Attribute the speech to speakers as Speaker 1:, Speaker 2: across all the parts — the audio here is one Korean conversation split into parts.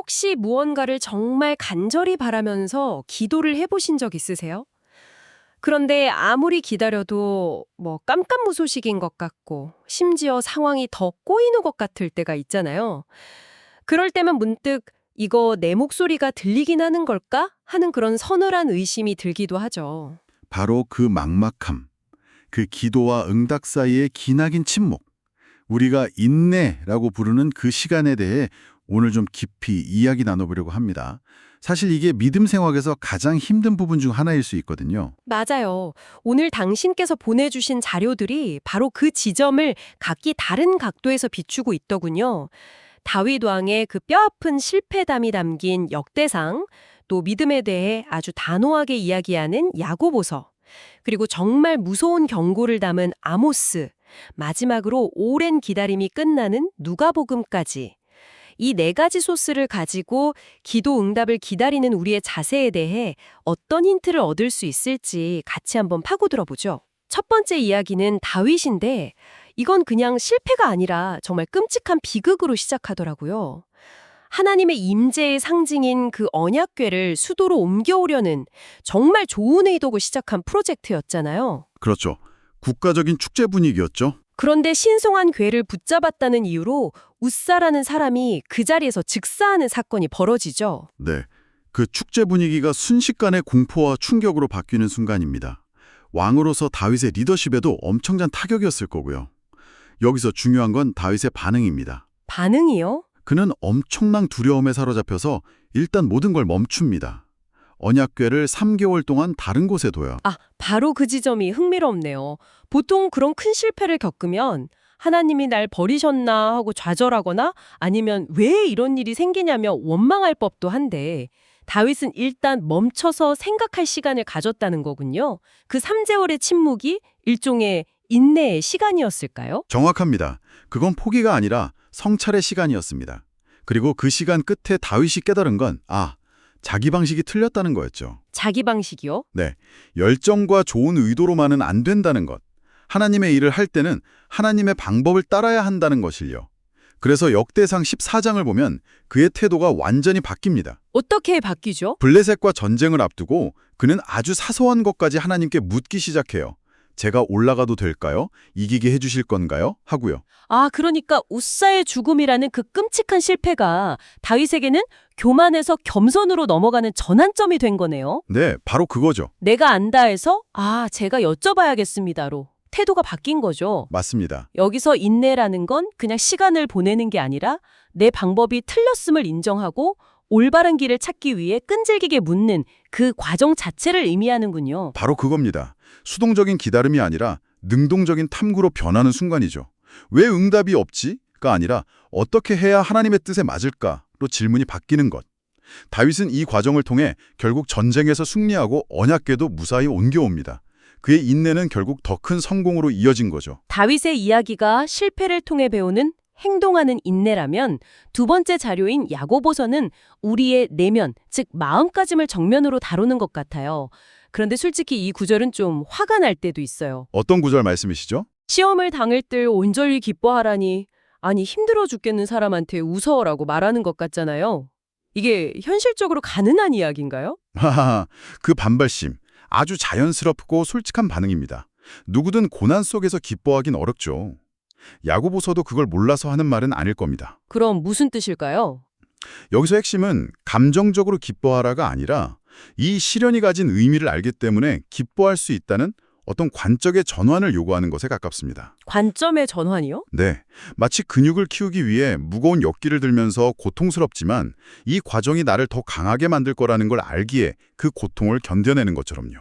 Speaker 1: 혹시 무언가를 정말 간절히 바라면서 기도를 해보신 적 있으세요? 그런데 아무리 기다려도 깜깜무소식인 것 같고 심지어 상황이 더 꼬이는 것 같을 때가 있잖아요. 그럴 때면 문득 이거 내 목소리가 들리긴 하는 걸까? 하는 그런 서늘한 의심이 들기도 하죠.
Speaker 2: 바로 그 막막함, 그 기도와 응답 사이의 기나긴 침묵, 우리가 인내라고 부르는 그 시간에 대해 오늘 좀 깊이 이야기 나눠보려고 합니다. 사실 이게 믿음 생활에서 가장 힘든 부분 중 하나일 수 있거든요.
Speaker 1: 맞아요. 오늘 당신께서 보내주신 자료들이 바로 그 지점을 각기 다른 각도에서 비추고 있더군요. 다윗 왕의 그 뼈아픈 실패담이 담긴 역대상, 또 믿음에 대해 아주 단호하게 이야기하는 야고보서, 그리고 정말 무서운 경고를 담은 아모스, 마지막으로 오랜 기다림이 끝나는 누가복음까지. 이 네 가지 소스를 가지고 기도 응답을 기다리는 우리의 자세에 대해 어떤 힌트를 얻을 수 있을지 같이 한번 파고들어 보죠. 첫 번째 이야기는 다윗인데 이건 그냥 실패가 아니라 정말 끔찍한 비극으로 시작하더라고요. 하나님의 임재의 상징인 그 언약궤를 수도로 옮겨오려는 정말 좋은 의도고 시작한 프로젝트였잖아요.
Speaker 2: 그렇죠. 국가적인 축제 분위기였죠.
Speaker 1: 그런데 신성한 궤를 붙잡았다는 이유로 웃사라는 사람이 그 자리에서 즉사하는 사건이 벌어지죠.
Speaker 2: 네. 그 축제 분위기가 순식간에 공포와 충격으로 바뀌는 순간입니다. 왕으로서 다윗의 리더십에도 엄청난 타격이었을 거고요. 여기서 중요한 건 다윗의 반응입니다.
Speaker 1: 반응이요?
Speaker 2: 그는 엄청난 두려움에 사로잡혀서 일단 모든 걸 멈춥니다. 언약궤를 3개월 동안 다른 곳에 둬요.
Speaker 1: 바로 그 지점이 흥미롭네요. 보통 그런 큰 실패를 겪으면 하나님이 날 버리셨나 하고 좌절하거나 아니면 왜 이런 일이 생기냐며 원망할 법도 한데 다윗은 일단 멈춰서 생각할 시간을 가졌다는 거군요. 그 3개월의 침묵이 일종의 인내의 시간이었을까요?
Speaker 2: 정확합니다. 그건 포기가 아니라 성찰의 시간이었습니다. 그리고 그 시간 끝에 다윗이 깨달은 건 자기 방식이 틀렸다는 거였죠.
Speaker 1: 자기 방식이요?
Speaker 2: 네, 열정과 좋은 의도로만은 안 된다는 것. 하나님의 일을 할 때는 하나님의 방법을 따라야 한다는 것을요. 그래서 역대상 14장을 보면 그의 태도가 완전히 바뀝니다.
Speaker 1: 어떻게 바뀌죠?
Speaker 2: 블레셋과 전쟁을 앞두고 그는 아주 사소한 것까지 하나님께 묻기 시작해요. 제가 올라가도 될까요? 이기게 해주실 건가요? 하고요.
Speaker 1: 그러니까 웃사의 죽음이라는 그 끔찍한 실패가 다윗에게는 교만에서 겸손으로 넘어가는 전환점이 된 거네요.
Speaker 2: 네, 바로 그거죠.
Speaker 1: 내가 안다 해서 제가 여쭤봐야겠습니다로 태도가 바뀐 거죠.
Speaker 2: 맞습니다.
Speaker 1: 여기서 인내라는 건 그냥 시간을 보내는 게 아니라 내 방법이 틀렸음을 인정하고 올바른 길을 찾기 위해 끈질기게 묻는 그 과정 자체를 의미하는군요.
Speaker 2: 바로 그겁니다. 수동적인 기다림이 아니라 능동적인 탐구로 변하는 순간이죠. 왜 응답이 없지?가 아니라 어떻게 해야 하나님의 뜻에 맞을까?로 질문이 바뀌는 것. 다윗은 이 과정을 통해 결국 전쟁에서 승리하고 언약궤도 무사히 옮겨옵니다. 그의 인내는 결국 더 큰 성공으로 이어진 거죠.
Speaker 1: 다윗의 이야기가 실패를 통해 배우는 행동하는 인내라면 두 번째 자료인 야고보서는 우리의 내면, 즉 마음가짐을 정면으로 다루는 것 같아요. 그런데 솔직히 이 구절은 좀 화가 날 때도 있어요.
Speaker 2: 어떤 구절 말씀이시죠?
Speaker 1: 시험을 당할 때 온전히 기뻐하라니, 아니 힘들어 죽겠는 사람한테 웃어라고 말하는 것 같잖아요. 이게 현실적으로 가능한 이야기인가요?
Speaker 2: 하하, 그 반발심. 아주 자연스럽고 솔직한 반응입니다. 누구든 고난 속에서 기뻐하긴 어렵죠. 야고보서도 그걸 몰라서 하는 말은 아닐 겁니다.
Speaker 1: 그럼 무슨 뜻일까요?
Speaker 2: 여기서 핵심은 감정적으로 기뻐하라가 아니라 이 시련이 가진 의미를 알기 때문에 기뻐할 수 있다는 어떤 관점의 전환을 요구하는 것에 가깝습니다.
Speaker 1: 관점의 전환이요?
Speaker 2: 네, 마치 근육을 키우기 위해 무거운 역기를 들면서 고통스럽지만 이 과정이 나를 더 강하게 만들 거라는 걸 알기에 그 고통을 견뎌내는 것처럼요.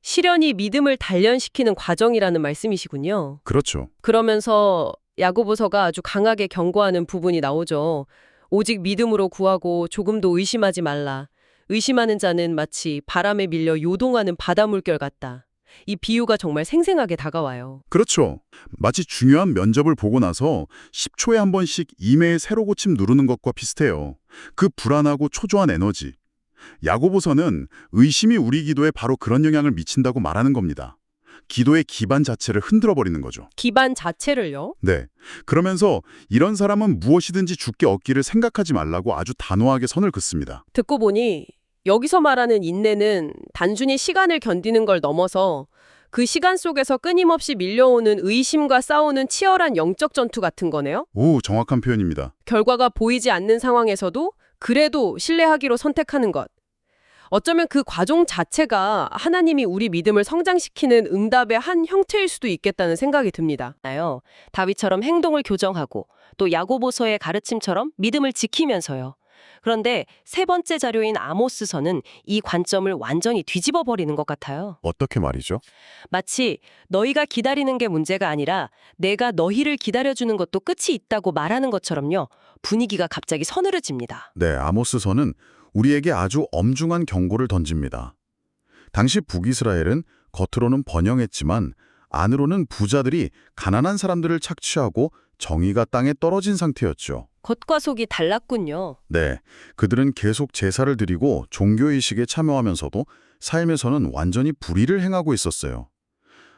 Speaker 1: 시련이 믿음을 단련시키는 과정이라는 말씀이시군요.
Speaker 2: 그렇죠.
Speaker 1: 그러면서 야고보서가 아주 강하게 경고하는 부분이 나오죠. 오직 믿음으로 구하고 조금도 의심하지 말라. 의심하는 자는 마치 바람에 밀려 요동하는 바다 물결 같다. 이 비유가 정말 생생하게 다가와요.
Speaker 2: 그렇죠. 마치 중요한 면접을 보고 나서 10초에 한 번씩 이메일 새로 고침 누르는 것과 비슷해요. 그 불안하고 초조한 에너지. 야고보서는 의심이 우리 기도에 바로 그런 영향을 미친다고 말하는 겁니다. 기도의 기반 자체를 흔들어버리는 거죠.
Speaker 1: 기반 자체를요?
Speaker 2: 네. 그러면서 이런 사람은 무엇이든지 죽게 얻기를 생각하지 말라고 아주 단호하게 선을 긋습니다.
Speaker 1: 듣고 보니 여기서 말하는 인내는 단순히 시간을 견디는 걸 넘어서 그 시간 속에서 끊임없이 밀려오는 의심과 싸우는 치열한 영적 전투 같은 거네요?
Speaker 2: 오, 정확한 표현입니다.
Speaker 1: 결과가 보이지 않는 상황에서도 그래도 신뢰하기로 선택하는 것. 어쩌면 그 과정 자체가 하나님이 우리 믿음을 성장시키는 응답의 한 형태일 수도 있겠다는 생각이 듭니다. 다윗처럼 행동을 교정하고 또 야고보서의 가르침처럼 믿음을 지키면서요. 그런데 세 번째 자료인 아모스서는 이 관점을 완전히 뒤집어 버리는 것 같아요.
Speaker 2: 어떻게 말이죠?
Speaker 1: 마치 너희가 기다리는 게 문제가 아니라 내가 너희를 기다려주는 것도 끝이 있다고 말하는 것처럼요. 분위기가 갑자기 서늘해집니다.
Speaker 2: 네, 아모스서는 우리에게 아주 엄중한 경고를 던집니다. 당시 북이스라엘은 겉으로는 번영했지만 안으로는 부자들이 가난한 사람들을 착취하고 정의가 땅에 떨어진 상태였죠.
Speaker 1: 겉과 속이 달랐군요.
Speaker 2: 네, 그들은 계속 제사를 드리고 종교의식에 참여하면서도 삶에서는 완전히 불의를 행하고 있었어요.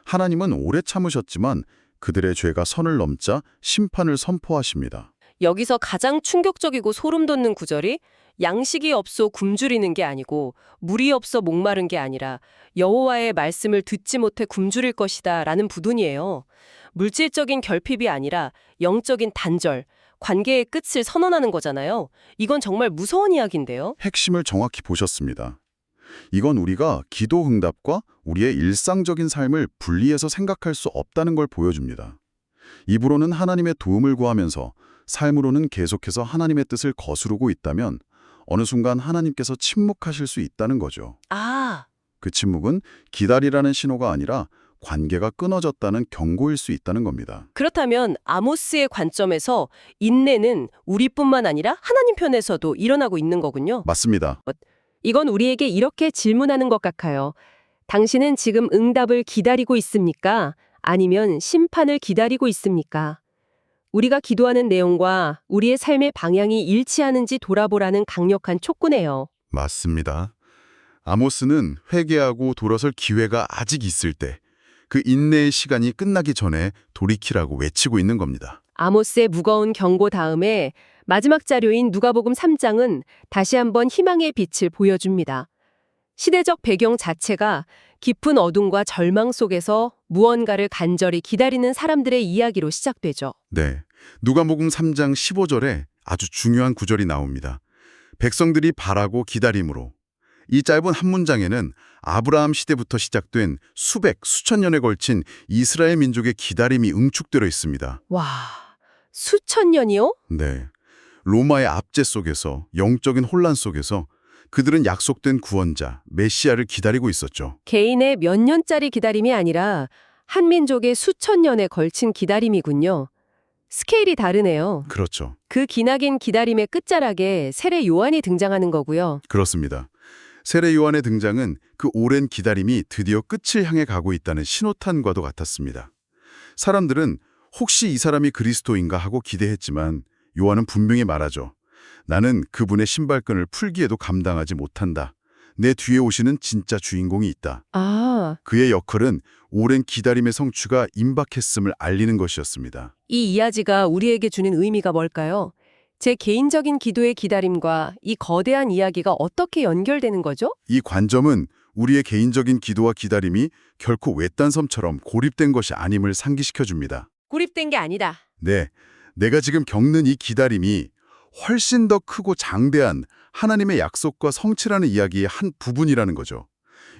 Speaker 2: 하나님은 오래 참으셨지만 그들의 죄가 선을 넘자 심판을 선포하십니다.
Speaker 1: 여기서 가장 충격적이고 소름 돋는 구절이 양식이 없어 굶주리는 게 아니고 물이 없어 목마른 게 아니라 여호와의 말씀을 듣지 못해 굶주릴 것이다 라는 부분이에요. 물질적인 결핍이 아니라 영적인 단절, 관계의 끝을 선언하는 거잖아요. 이건 정말 무서운 이야기인데요.
Speaker 2: 핵심을 정확히 보셨습니다. 이건 우리가 기도 응답과 우리의 일상적인 삶을 분리해서 생각할 수 없다는 걸 보여줍니다. 입으로는 하나님의 도움을 구하면서 삶으로는 계속해서 하나님의 뜻을 거스르고 있다면 어느 순간 하나님께서 침묵하실 수 있다는 거죠. 그 침묵은 기다리라는 신호가 아니라 관계가 끊어졌다는 경고일 수 있다는 겁니다.
Speaker 1: 그렇다면 아모스의 관점에서 인내는 우리뿐만 아니라 하나님 편에서도 일어나고 있는 거군요.
Speaker 2: 맞습니다.
Speaker 1: 이건 우리에게 이렇게 질문하는 것 같아요. 당신은 지금 응답을 기다리고 있습니까? 아니면 심판을 기다리고 있습니까? 우리가 기도하는 내용과 우리의 삶의 방향이 일치하는지 돌아보라는 강력한 촉구네요.
Speaker 2: 맞습니다. 아모스는 회개하고 돌아설 기회가 아직 있을 때 그 인내의 시간이 끝나기 전에 돌이키라고 외치고 있는 겁니다.
Speaker 1: 아모스의 무거운 경고 다음에 마지막 자료인 누가복음 3장은 다시 한번 희망의 빛을 보여줍니다. 시대적 배경 자체가 깊은 어둠과 절망 속에서 무언가를 간절히 기다리는 사람들의 이야기로 시작되죠.
Speaker 2: 네, 누가복음 3장 15절에 아주 중요한 구절이 나옵니다. 백성들이 바라고 기다림으로. 이 짧은 한 문장에는 아브라함 시대부터 시작된 수천 년에 걸친 이스라엘 민족의 기다림이 응축되어 있습니다.
Speaker 1: 와, 수천 년이요?
Speaker 2: 네, 로마의 압제 속에서, 영적인 혼란 속에서 그들은 약속된 구원자, 메시아를 기다리고 있었죠.
Speaker 1: 개인의 몇 년짜리 기다림이 아니라 한 민족의 수천 년에 걸친 기다림이군요. 스케일이 다르네요.
Speaker 2: 그렇죠.
Speaker 1: 그 기나긴 기다림의 끝자락에 세례 요한이 등장하는 거고요.
Speaker 2: 그렇습니다. 세례 요한의 등장은 그 오랜 기다림이 드디어 끝을 향해 가고 있다는 신호탄과도 같았습니다. 사람들은 혹시 이 사람이 그리스도인가 하고 기대했지만 요한은 분명히 말하죠. 나는 그분의 신발끈을 풀기에도 감당하지 못한다. 내 뒤에 오시는 진짜 주인공이 있다. 그의 역할은 오랜 기다림의 성취가 임박했음을 알리는 것이었습니다.
Speaker 1: 이 이야기가 우리에게 주는 의미가 뭘까요? 제 개인적인 기도의 기다림과 이 거대한 이야기가 어떻게 연결되는 거죠?
Speaker 2: 이 관점은 우리의 개인적인 기도와 기다림이 결코 외딴 섬처럼 고립된 것이 아님을 상기시켜줍니다.
Speaker 1: 고립된 게 아니다.
Speaker 2: 네, 내가 지금 겪는 이 기다림이 훨씬 더 크고 장대한 하나님의 약속과 성취라는 이야기의 한 부분이라는 거죠.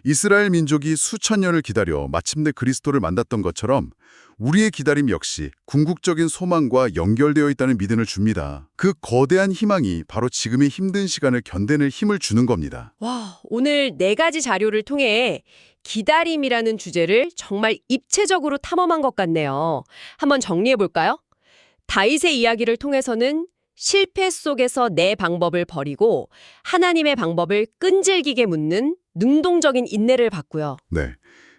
Speaker 2: 이스라엘 민족이 수천 년을 기다려 마침내 그리스도를 만났던 것처럼 우리의 기다림 역시 궁극적인 소망과 연결되어 있다는 믿음을 줍니다. 그 거대한 희망이 바로 지금의 힘든 시간을 견뎌낼 힘을 주는 겁니다.
Speaker 1: 와, 오늘 4가지 자료를 통해 기다림이라는 주제를 정말 입체적으로 탐험한 것 같네요. 한번 정리해 볼까요? 다윗의 이야기를 통해서는 실패 속에서 내 방법을 버리고 하나님의 방법을 끈질기게 묻는 능동적인 인내를 봤고요.
Speaker 2: 네.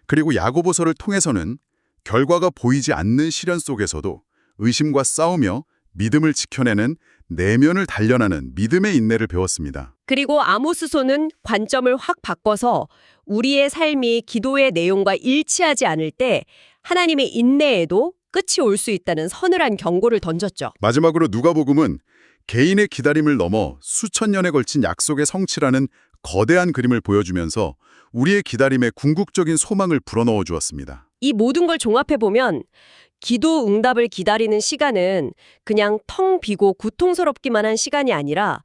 Speaker 2: 그리고 야고보서를 통해서는 결과가 보이지 않는 시련 속에서도 의심과 싸우며 믿음을 지켜내는 내면을 단련하는 믿음의 인내를 배웠습니다.
Speaker 1: 그리고 아모스서는 관점을 확 바꿔서 우리의 삶이 기도의 내용과 일치하지 않을 때 하나님의 인내에도 끝이 올 수 있다는 서늘한 경고를 던졌죠.
Speaker 2: 마지막으로 누가복음은 개인의 기다림을 넘어 수천 년에 걸친 약속의 성취라는 거대한 그림을 보여주면서 우리의 기다림에 궁극적인 소망을 불어넣어 주었습니다.
Speaker 1: 이 모든 걸 종합해보면 기도 응답을 기다리는 시간은 그냥 텅 비고 고통스럽기만 한 시간이 아니라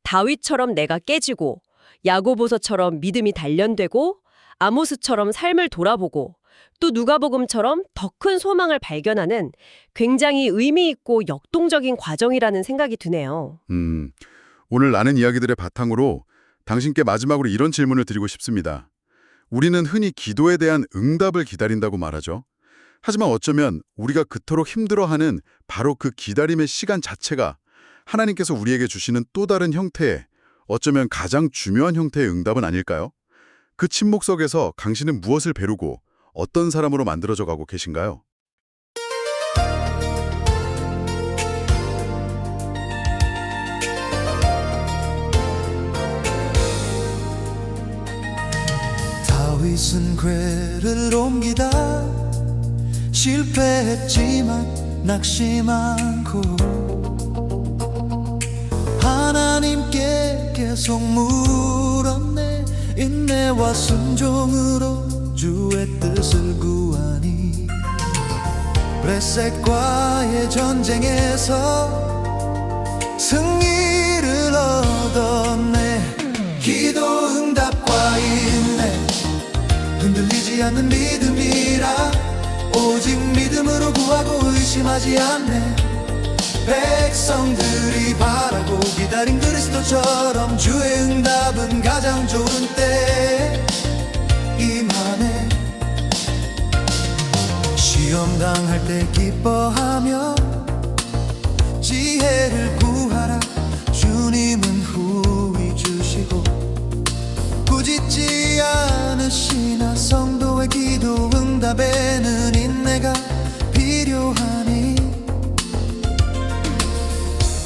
Speaker 1: 다윗처럼 내가 깨지고 야고보서처럼 믿음이 단련되고 아모스처럼 삶을 돌아보고 또 누가복음처럼 더 큰 소망을 발견하는 굉장히 의미 있고 역동적인 과정이라는 생각이 드네요.
Speaker 2: 오늘 나눈 이야기들의 바탕으로 당신께 마지막으로 이런 질문을 드리고 싶습니다. 우리는 흔히 기도에 대한 응답을 기다린다고 말하죠. 하지만 어쩌면 우리가 그토록 힘들어하는 바로 그 기다림의 시간 자체가 하나님께서 우리에게 주시는 또 다른 형태의, 어쩌면 가장 중요한 형태의 응답은 아닐까요? 그 침묵 속에서 당신은 무엇을 배우고 어떤 사람으로 만들어져 가고 계신가요?
Speaker 3: 다윗은 궤를 옮기다 실패했지만 낙심않고 하나님께 계속 물었네. 인내와 순종으로 주의 뜻을 구하니 블레셋과의 전쟁에서 승리를 얻었네. 기도 응답과 인내 흔들리지 않는 믿음이라 오직 믿음으로 구하고 의심하지 않네. 백성들이 바라고 기다린 그리스도처럼 주의 응답은 가장 좋은 때 임하네. 시험 당할 때 기뻐하며 지혜를 구하라. 주님은 후히 주시고 꾸짖지 않으시나 성도의 기도 응답에는 인내가 필요하니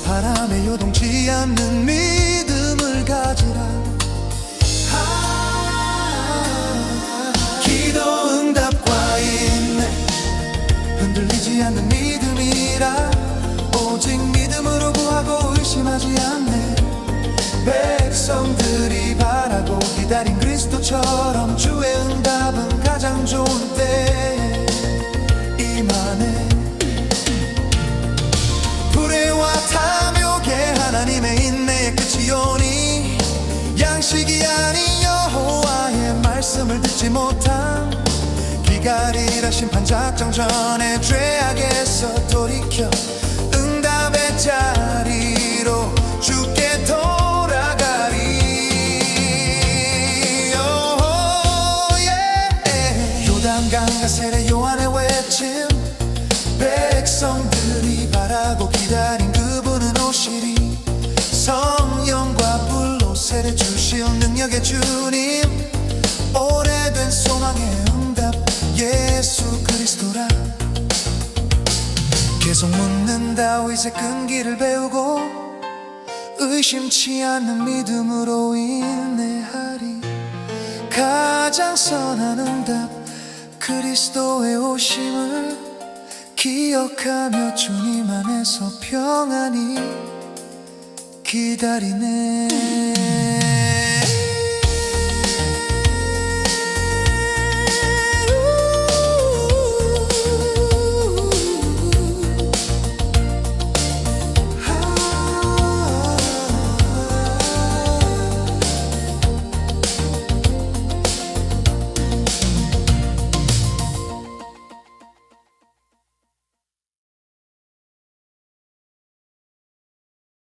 Speaker 3: 바람에 요동치 않는 믿음을 가지라. 기도 응답과 인내 흔들리지 않는 믿음이라 오직 믿음으로 구하고 의심하지 않네. 백성들이 바라고 기다린 그리스도처럼 주의 응답은 가장 좋은 때에 임하네. 불의와 탐욕에 하나님의 인내의 끝이 오니 양식이 아닌 여호와의 말씀을 듣지 못한 기갈이라 심판작정 전에 죄악에서 돌이켜 응답의 자리로 주께 돌아가리. 요단강가 세례 요한의 외침 백성들이 바라고 기다린 그분은 오시리. 성령과 불로 세례 주실 능력의 주님 오래된 소망의 응답 예수 그리스도라. 계속 묻는 다윗의 끈기를 배우고 의심치 않는 믿음으로 인내하리. 가장 선한 응답 그리스도의 오심을 기억하며 주님 안에서 평안히 기다리네.